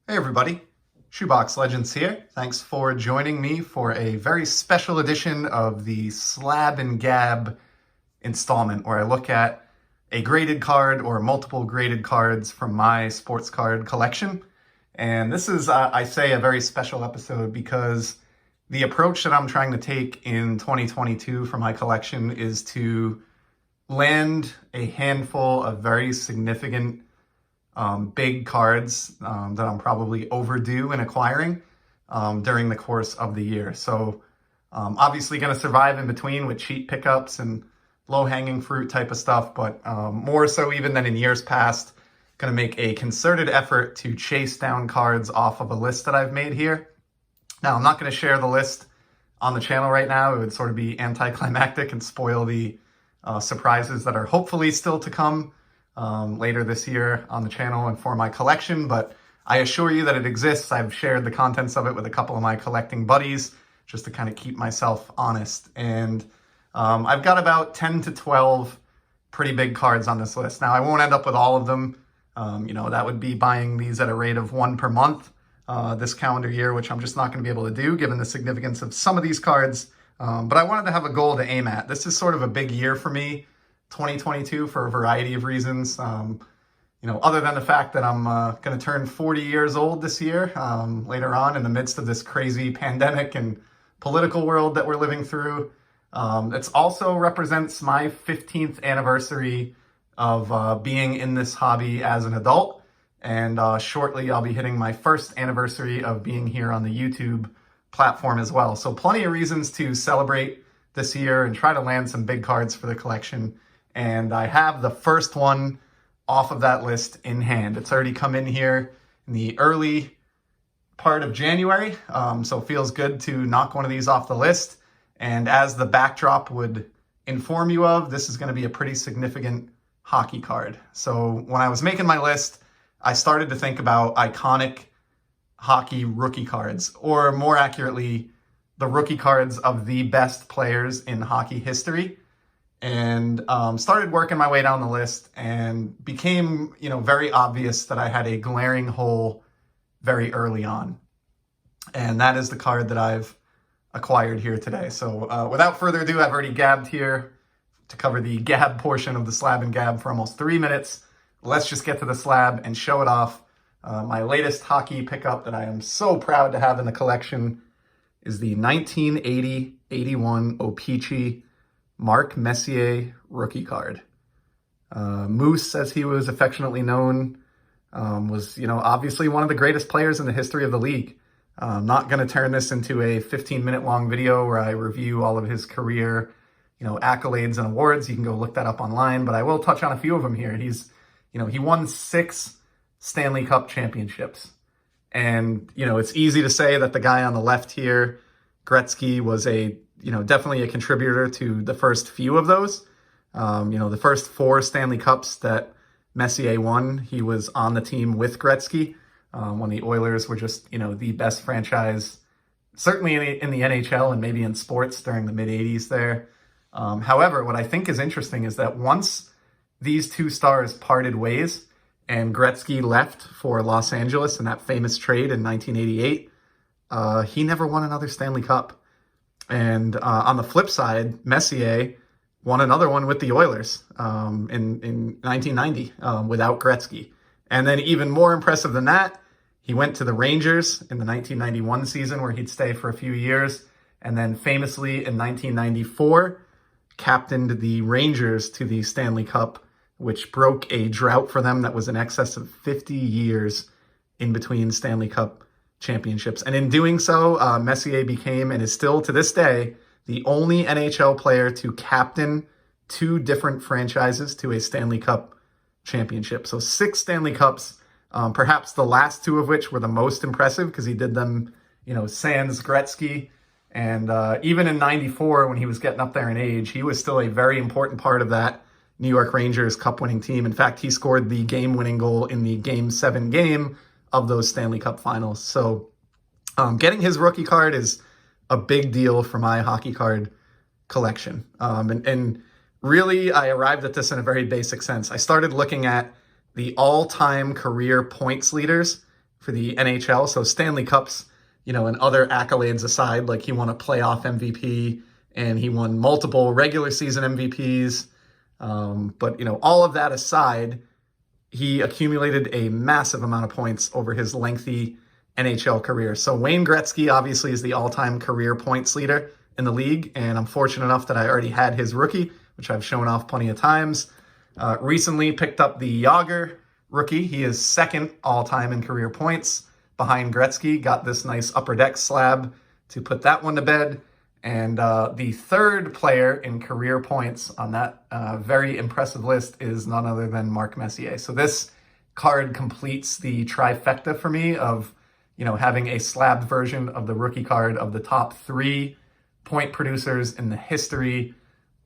Hey everybody, Shoebox Legends here. Thanks for joining me for a very special edition of the Slab and Gab installment where I look at a graded card or multiple graded cards from my sports card collection. And this is, I say, a very special episode because the approach that I'm trying to take in 2022 for my collection is to land a handful of very significant big cards that I'm probably overdue in acquiring during the course of the year. So obviously going to survive in between with cheap pickups and low-hanging fruit type of stuff, but more so even than in years past, going to make a concerted effort to chase down cards off of a list that I've made here. Now, I'm not going to share the list on the channel right now. It would sort of be anticlimactic and spoil the surprises that are hopefully still to come later this year on the channel and for my collection, but I assure you that it exists. I've shared the contents of it with a couple of my collecting buddies just to kind of keep myself honest. And I've got about 10 to 12 pretty big cards on this list. Now, I won't end up with all of them. That would be buying these at a rate of one per month this calendar year, which I'm just not going to be able to do given the significance of some of these cards. But I wanted to have a goal to aim at. This is sort of a big year for me, 2022, for a variety of reasons. Other than the fact that I'm going to turn 40 years old this year, later on in the midst of this crazy pandemic and political world that we're living through. It also represents my 15th anniversary of being in this hobby as an adult. And shortly I'll be hitting my first anniversary of being here on the YouTube platform as well. So plenty of reasons to celebrate this year and try to land some big cards for the collection. And I have the first one off of that list in hand. It's already come in here in the early part of January, so it feels good to knock one of these off the list. And as the backdrop would inform you of, this is going to be a pretty significant hockey card. So when I was making my list, I started to think about iconic hockey rookie cards, or more accurately, the rookie cards of the best players in hockey history. And started working my way down the list and became, very obvious that I had a glaring hole very early on. And that is the card that I've acquired here today. So without further ado, I've already gabbed here to cover the gab portion of the Slab and Gab for almost 3 minutes. Let's just get to the slab and show it off. My latest hockey pickup that I am so proud to have in the collection is the 1980-81 O-Pee-Chee Mark Messier rookie card. Moose, as he was affectionately known, was, obviously one of the greatest players in the history of the league. I'm not going to turn this into a 15-minute long video where I review all of his career, accolades and awards. You can go look that up online, but I will touch on a few of them here. He won 6 Stanley Cup championships. And, it's easy to say that the guy on the left here, Gretzky, was definitely a contributor to the first few of those. The first 4 Stanley Cups that Messier won, he was on the team with Gretzky when the Oilers were just, the best franchise, certainly in the NHL and maybe in sports during the mid-'80s there. However, what I think is interesting is that once these two stars parted ways and Gretzky left for Los Angeles in that famous trade in 1988, he never won another Stanley Cup. And on the flip side, Messier won another one with the Oilers in 1990 without Gretzky. And then even more impressive than that, he went to the Rangers in the 1991 season where he'd stay for a few years. And then famously in 1994, captained the Rangers to the Stanley Cup, which broke a drought for them that was in excess of 50 years in between Stanley Cup championships. And in doing so, Messier became, and is still to this day, the only NHL player to captain 2 different franchises to a Stanley Cup championship. So 6 Stanley Cups, perhaps the last 2 of which were the most impressive because he did them, sans Gretzky. And even in 94, when he was getting up there in age, he was still a very important part of that New York Rangers Cup-winning team. In fact, he scored the game-winning goal in the Game 7 game of those Stanley Cup finals. So getting his rookie card is a big deal for my hockey card collection. And really, I arrived at this in a very basic sense. I started looking at the all-time career points leaders for the NHL. So Stanley Cups, and other accolades aside, like he won a playoff MVP and he won multiple regular season MVPs. But all of that aside, he accumulated a massive amount of points over his lengthy NHL career. So Wayne Gretzky obviously is the all-time career points leader in the league, and I'm fortunate enough that I already had his rookie, which I've shown off plenty of times. Recently picked up the Yager rookie. He is second all-time in career points behind Gretzky. Got this nice upper deck slab to put that one to bed. And the third player in career points on that very impressive list is none other than Mark Messier. So this card completes the trifecta for me of, having a slabbed version of the rookie card of the top 3 point producers in the history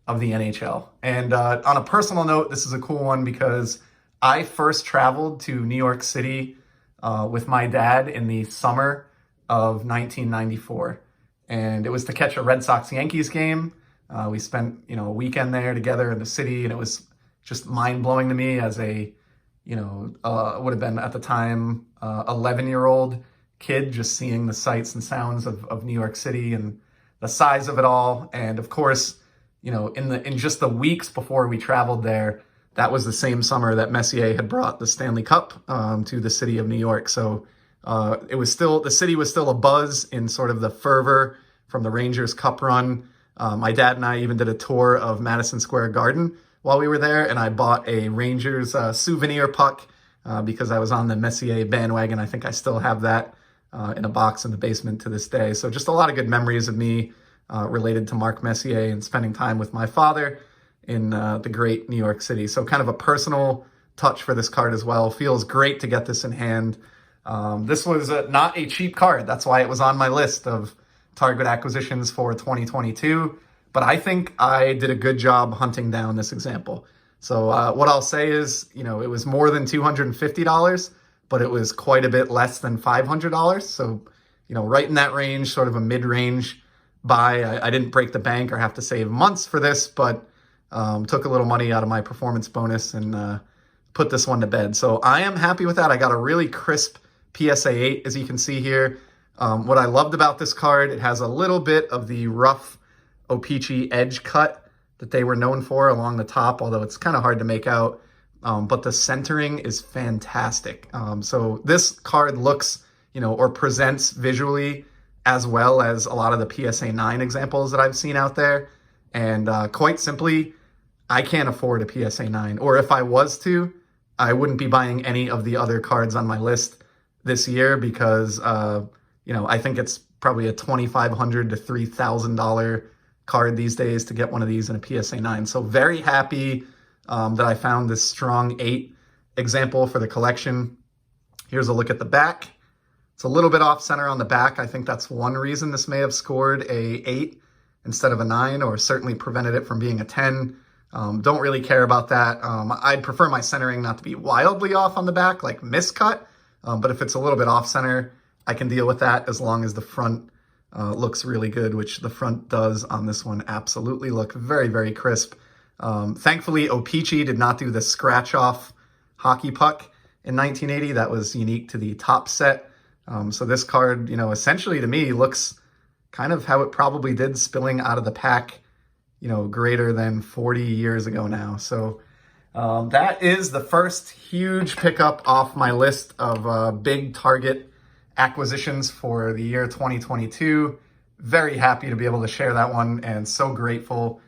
of the NHL. And on a personal note, this is a cool one because I first traveled to New York City with my dad in the summer of 1994. And it was to catch a Red Sox-Yankees game. We spent, a weekend there together in the city, and it was just mind-blowing to me as a, would have been at the time 11-year-old kid, just seeing the sights and sounds of New York City and the size of it all. And of course, in just the weeks before we traveled there, that was the same summer that Messier had brought the Stanley Cup to the city of New York. So the city was still abuzz in sort of the fervor from the Rangers Cup run. My dad and I even did a tour of Madison Square Garden while we were there, and I bought a Rangers souvenir puck because I was on the Messier bandwagon. I think I still have that in a box in the basement to this day. So just a lot of good memories of me related to Mark Messier and spending time with my father in the great New York City. So kind of a personal touch for this card as well. Feels great to get this in hand. This was not a cheap card. That's why it was on my list of target acquisitions for 2022. But I think I did a good job hunting down this example. So what I'll say is, it was more than $250, but it was quite a bit less than $500. So, right in that range, sort of a mid-range buy. I didn't break the bank or have to save months for this, but took a little money out of my performance bonus and put this one to bed. So I am happy with that. I got a really crisp PSA 8, as you can see here. What I loved about this card, it has a little bit of the rough O-Pee-Chee edge cut that they were known for along the top, although it's kind of hard to make out. But the centering is fantastic. So this card looks, or presents visually as well as a lot of the PSA 9 examples that I've seen out there. And quite simply, I can't afford a PSA 9. Or if I was to, I wouldn't be buying any of the other cards on my list this year because, I think it's probably a $2,500 to $3,000 card these days to get one of these in a PSA 9. So very happy that I found this strong 8 example for the collection. Here's a look at the back. It's a little bit off center on the back. I think that's one reason this may have scored a 8 instead of a 9, or certainly prevented it from being a 10. Don't really care about that. I'd prefer my centering not to be wildly off on the back, like miscut. But if it's a little bit off center, I can deal with that as long as the front looks really good, which the front does on this one. Absolutely look very, very crisp. Thankfully, O-Pee-Chee did not do the scratch-off hockey puck in 1980. That was unique to the top set. So this card, essentially to me looks kind of how it probably did spilling out of the pack, greater than 40 years ago now. So that is the first huge pickup off my list of big target acquisitions for the year 2022. Very happy to be able to share that one, and so grateful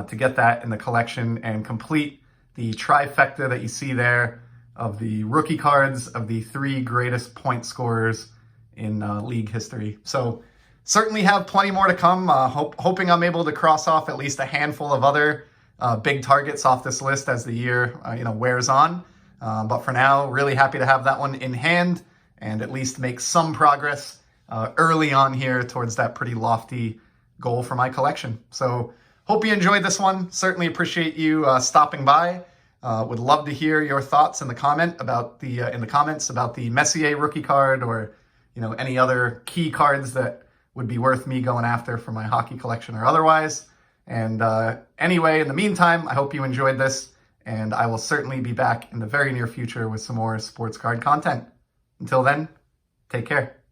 to get that in the collection and complete the trifecta that you see there of the rookie cards of the 3 greatest point scorers in league history. So certainly have plenty more to come. Hoping I'm able to cross off at least a handful of other big targets off this list as the year wears on. But for now, really happy to have that one in hand and at least make some progress early on here towards that pretty lofty goal for my collection. So hope you enjoyed this one. Certainly appreciate you stopping by. Would love to hear your thoughts in the comments about the Messier rookie card, or any other key cards that would be worth me going after for my hockey collection or otherwise. And anyway, in the meantime, I hope you enjoyed this, and I will certainly be back in the very near future with some more sports card content. Until then, Take care.